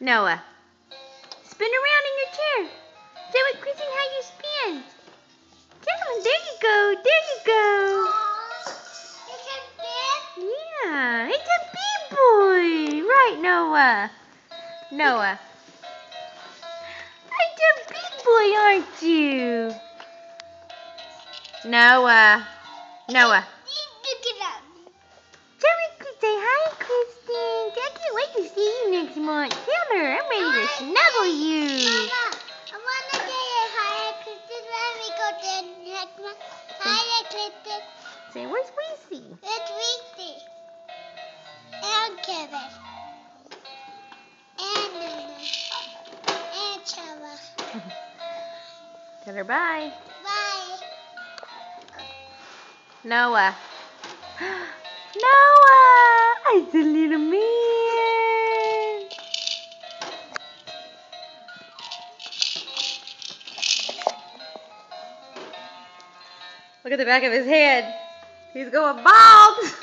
Noah, spin around in your chair. Show it Chrissy how you spin. Come on, there you go. There you go. It's a big. Yeah, it's a big boy. Right, Noah? Noah. It's a big boy, aren't you? Noah. Noah. Look at that. Say hi, Kristen. I can't wait to see you next month. Tell her I'm ready to snuggle you. Mama, I want to say hi, Kristen. Let me go to next month. Hi, Kristen. Say, where's Weezy? It's Weezy. And Kevin. And Nana. And Chava. Tell her bye. Bye. Noah. Noah! It's a little man. Look at the back of his head. He's going bald.